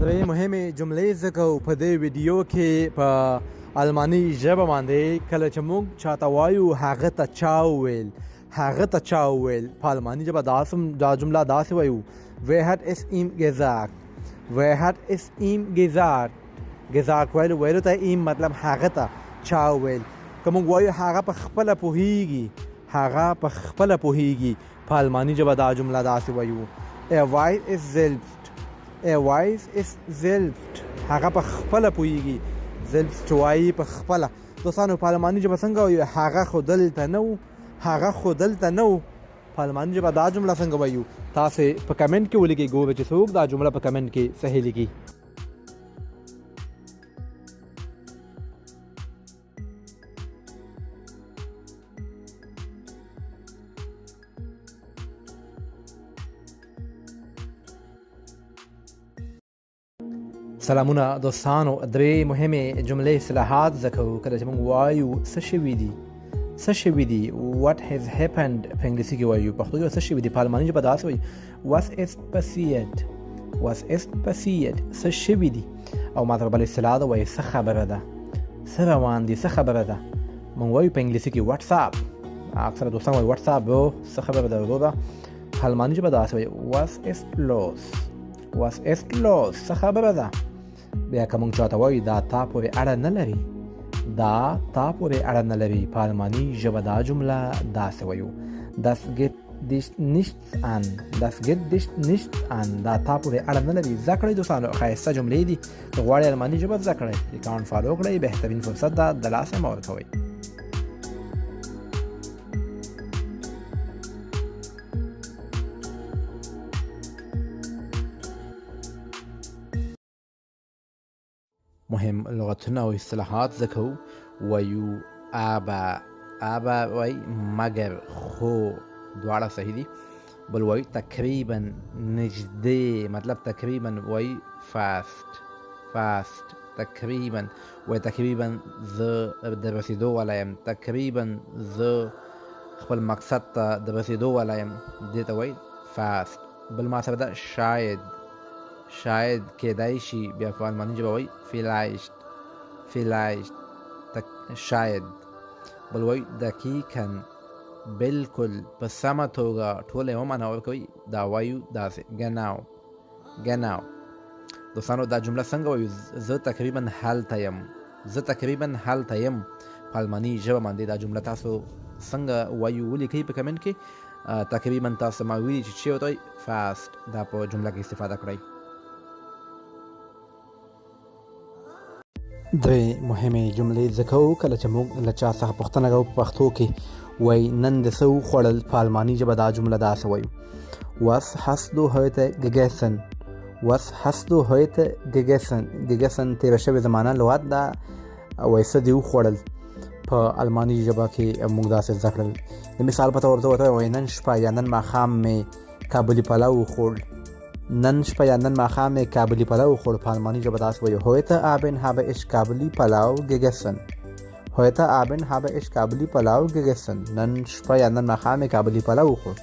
درې مهمې جملې زکو په دې ویډیو کې په الماني ژبه باندې کله چې موږ چاته وایو هغه ته چا وویل په الماني ژبه دا جمله داسې وایو wer hat es ihm gesagt ویلو ته ihm مطلب هغه ته چا وویل که موږ وایو هغه په خپله پوهیږي په الماني ژبه دا جمله داسې وایو er weiß es selbst هغه په خپله پوهیږي selbst وایي په خپله. دوستانو په الماني ژبه څنګه وایو هغه خو دلته نه و په الماني ژبه دا جمله څنګه وایو تاسې په کمنټ کې ولیکئ ګورئ چې څوک دا جمله په کمنټ کې صحیح لیکي. سلامونه دوستانو، درې مهمې جملې اصطلاحات زده کوو کله چې موږ وایو څه شوي دي what has happened په انګلیسي کې وایو، پښتو کې څه شوي دي، په الماني ژبه داسې وایي was ist passiert څه شوي دي. او ماته بل اصطلاح ده وایي څه خبره ده، څه روان دي، څه خبره ده. موږ وایو په انګلیسي کې واتساپ، اکثره دوستان وایي واتساپ څه خبره ده وروره. په الماني ژبه داسې وایي was ist los څه خبره ده. بیا که موږ چاته وایو دا تا پورې اړه نه لري په الماني ژبه دا جمله داسې وایو das geht dich nichts an دا تا پورې اړه نه لري. زده کړئ دوستانو، ښایسته جملې دي، که غواړئ الماني ژبه زده کړئ اکاونټ فالو کړئ، بهترین فرصت ده د لاسه مه ورکوئ. مهم لغتونه او اصطلاحات زکو وایو ابا وای مگر خو دواړه صحیح دي. بل وای تقریبا نږدې مطلب تقریبا وای فاست تقریبا زه د رسیدو والایم، تقریبا زه خپل مقصد ته د رسیدو والایم، دې ته وای فاست. بل ما سره ده شاید کېدای شي، بیا په الماني ژبه وایي vielleicht شاید. بل وایي دقیقاً بالکل په سمه توګه ټول یې ومعنی ورکوي، دا وایو داسې genau. دوستانو دا جمله څنګه وایو زه تقریباً هلته یم په الماني ژبه باندې دا جمله تاسو څنګه وایو ولیکئ په کمنټ کې. تقریباً تاسو ما ویلي چې ورته وایي fast، دا په جمله کې استفاده کړئ. درې مهمې جملې زده کوو کله چې موږ له چا څخه پوښتنه کوو په پښتو کې وایي نن د څه وخوړل، په الماني ژبه دا جمله داسې وایو was hast du heute gegessen تېره شوې زمانه لغت ده، وایي څه دې وخوړل په الماني ژبه کې موږ داسې زده کړل. د مثال په طور ورته وایي نن شپه یا نن ماښام مې کابلي پلو وخوړ، په الماني ژبه داسې وایو heute Abend habe ich Kabuli Palau gegessen نن شپه یا نن ماښام مې کابلي پلو وخوړ.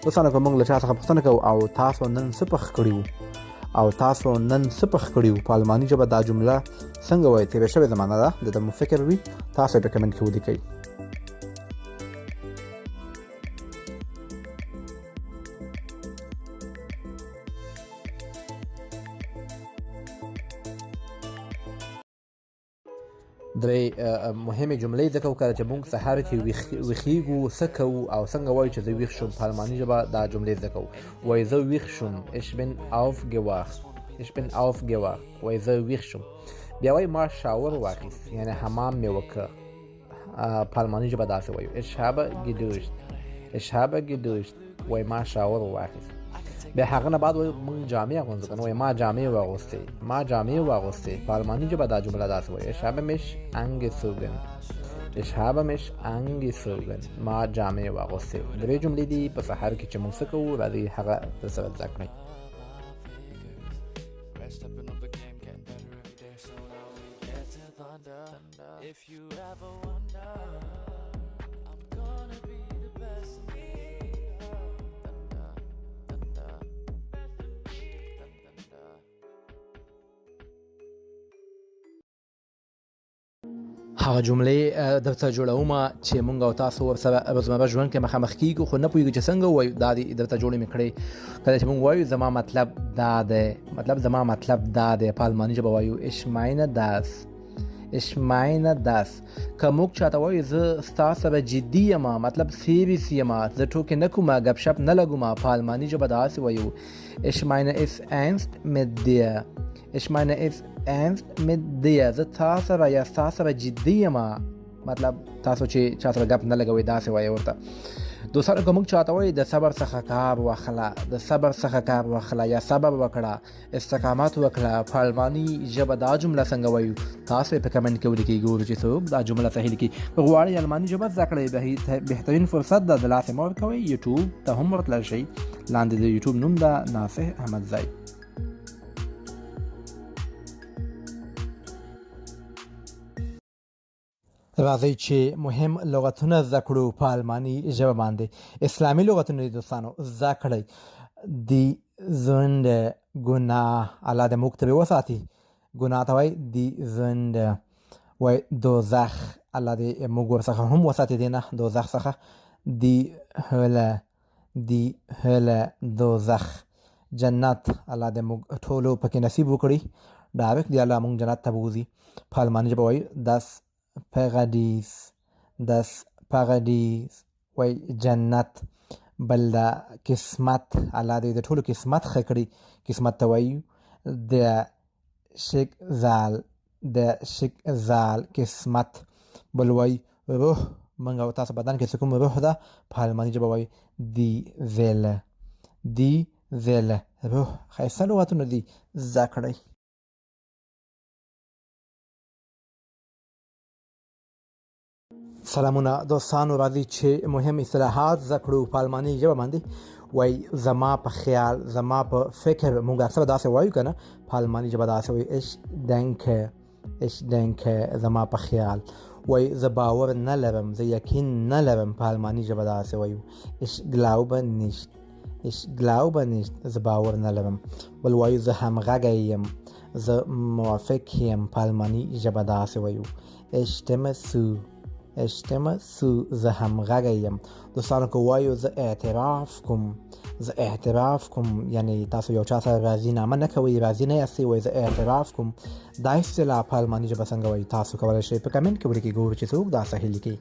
دوستانو که موږ له چا څخه پوښتنه کوو او تاسو نن څه پخ کړي وو په الماني ژبه دا جمله څنګه وایي تېره شوې زمانه ده، د مو فکر وي تاسو یې په کمنټ کې ولیکئ. درې مهمې جملې زده کوو کله چې موږ سهار کې ویښیږو څه کوو او څنګه وایو چې زه ویښ شوم. په الماني ژبه دا جملې زده کوو وایي زه ویښ شوم ich bin aufgewacht وایي زه ویښ شوم. بیا وایي ما شاور واخیست یعنی حمام مې وکړ، په الماني ژبه داسې وایو ich habe geduscht وایي ما شاور واخیست. بیا هغه نه بعد وایي موږ جامې اغوندو کنه، وایي ما جامې واغوستې په الماني ژبه دا جمله داسې وایي ich habe mich angezogen ما جامې واغوستې. درې جملې دي په سهار کې چې موږ څه کوو، راځئ هغه درسره زده کړئ. هغه جملې درته جوړوم چې مونږ او تاسو ورسره روزمره ژوند کې مخامخ کیږو، خو نه پوهېږو چې څنګه ووایو. دا دې درته جوړې مې کړې. کله چې مونږ وایو زما مطلب دا دی، زما مطلب دا دی، په الماني ژبه وایو ich meine das. ich meine das. که موږ چاته وایو زه ستا سره جدي یم، مطلب سیریس یم، زه ټوکې نه کوم، ګپ شپ نه لګوم، په الماني ژبه داسې وایو ich meine es ernst mit dir. ich meine es ernst mit dir. زه تا سره یا ستا سره جدي یم، مطلب تاسو چې چا سره ګپ نه لګوئ داسې وایي ورته. دوستانو که موږ چاته وایو د صبر څخه کار واخله، د صبر څخه کار واخله یا صبر وکړه، استقامت وکړه، په الماني ژبه دا جمله څنګه وایو تاسو یې په کمنټ کې ولیکئ، ګورو چې څوک دا جمله صحیح لیکي. که غواړئ الماني ژبه زده کړئ بهترین فرصت ده، د لاسه مه ورکوئ، یوټیوب ته هم ورتللی شئ. لاندې د یوټیوب نوم ده ناصح احمدزی. راځئ چې مهم لغتونه زده کړو په الماني ژبه باندې. اسلامي لغتونه دي دوستانو زده کړئ. دی زنده ګناه، الله دې موږ ترې وساتي. ګناه ته وایي دی زنده. وایي دوزخ، الله دې موږ ورڅخه هم وساتي دی نه دوزخ څخه. دی هله، دی هله، دوزخ. جنت، الله دې موږ ټولو پکې نصیب وکړي، ډایرکټ دی الله موږ جنت ته بوځي. په الماني ژبه وایي das Paradies. das Paradies وای جنت. بل دا قسمت، الله دې د ټولو قسمت ښه کړي، قسمت ته وایي der Schicksal. der Schicksal قسمت. بل وایي روح، موږ او تاسو بدن کې څه کوم روح ده، په الماني ژبه وایي die Seele. die Seele روح. ښایسته لغتونه دي زده کړئ. سلامونه دوستانو، راځي چې مهم اصطلاحات زده کړو په الماني ژبه باندې. وایي زما په خیال، زما په فکر، موږ اکثره داسې وایو که نه، په الماني ژبه داسې وایو ich denke. ich denke زما په خیال. وایي زه باور نه لرم، زه یقین نه لرم، په الماني ژبه داسې وایو ich glaube nicht. ich glaube nicht زه باور نه لرم. بل وایو زه همغږی یم، زه موافق یم، په الماني ژبه داسې وایو ich stimme zu. ich stimme zu زه همغږی یم. دوستانو که وایو زه اعتراف کوم، زه اعتراف کوم، یعنی تاسو یو چا سره راضي نامه نه کوئ، راضي نه یاستئ، وایي زه اعتراف کوم. دا اصطلاح په الماني ژبه څنګه وایي تاسو کولی شئ په کمنټ کې ولیکئ، ګورو چې څوک دا صحیح لیکي.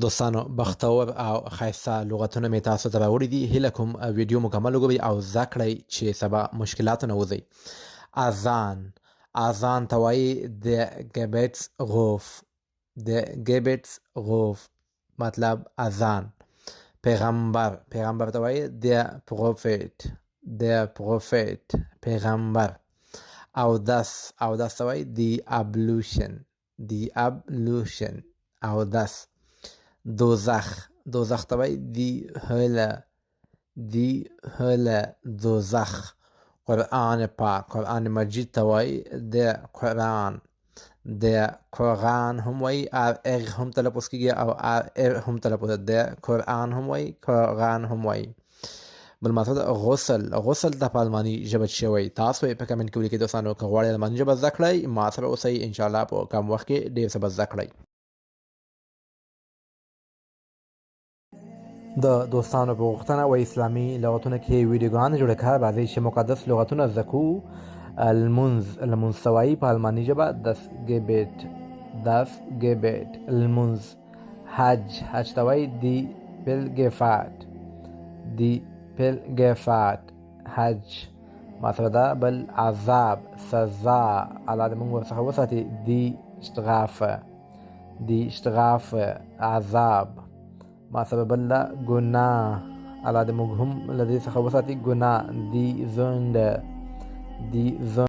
دوستانو بختور او ښایسته لغتونه مې تاسو ته راوړي دي. هیله کوم ویډیو مکمل وګورئ او زده کړئ چې سبا مشکلاتو نه وځئ. اذان، اذان ته وایي د Gebetsruf. د Gebetsruf مطلب اذان. پیغمبر، پیغمبر ته وایي der Prophet. der Prophet پیغمبر. اودس، اودس ته وایي die Ablution. die Ablution اودس. دوزخ، دوزخ ته وایي die Hölle. die Hölle دوزخ. قرآن پاک، قرآن مجید ته وایي der قرآن. der قرآن هم وایي r هم تلفظ کیږي او r هم تلفظ، der قرآن هم وایي، قرآن هم وایي. بل مطلب غسل، غسل ته په الماني ژبه څه وایي تاسو یې په کمنټ کې ولیکئ. دوستانو که غواړئ الماني ژبه زده کړئ ما سره اوسئ، انشاءالله په کم وخت کې ډېر څه به زده کړئ. د دوستانو په غوښتنه و اسلامي لغتونه کې ویډیوګانې جوړې کړه، راځئ چې مقدس لغتونه زده کړو. المنز، المنز ته وایي په الماني ژبه das Gebet. das Gebet المنز. حج، حج ته وایي die Pilgerfahrt. die Pilgerfahrt حج. مطلب ده. بل عذاب، سزا، الله دې موږ ورڅخه وساتي die Strafe. die Strafe عذاب. ما سبب الله ګناه، الله دې موږ هم له دې څخه وساتي ګناه. die Sünde. die Sünde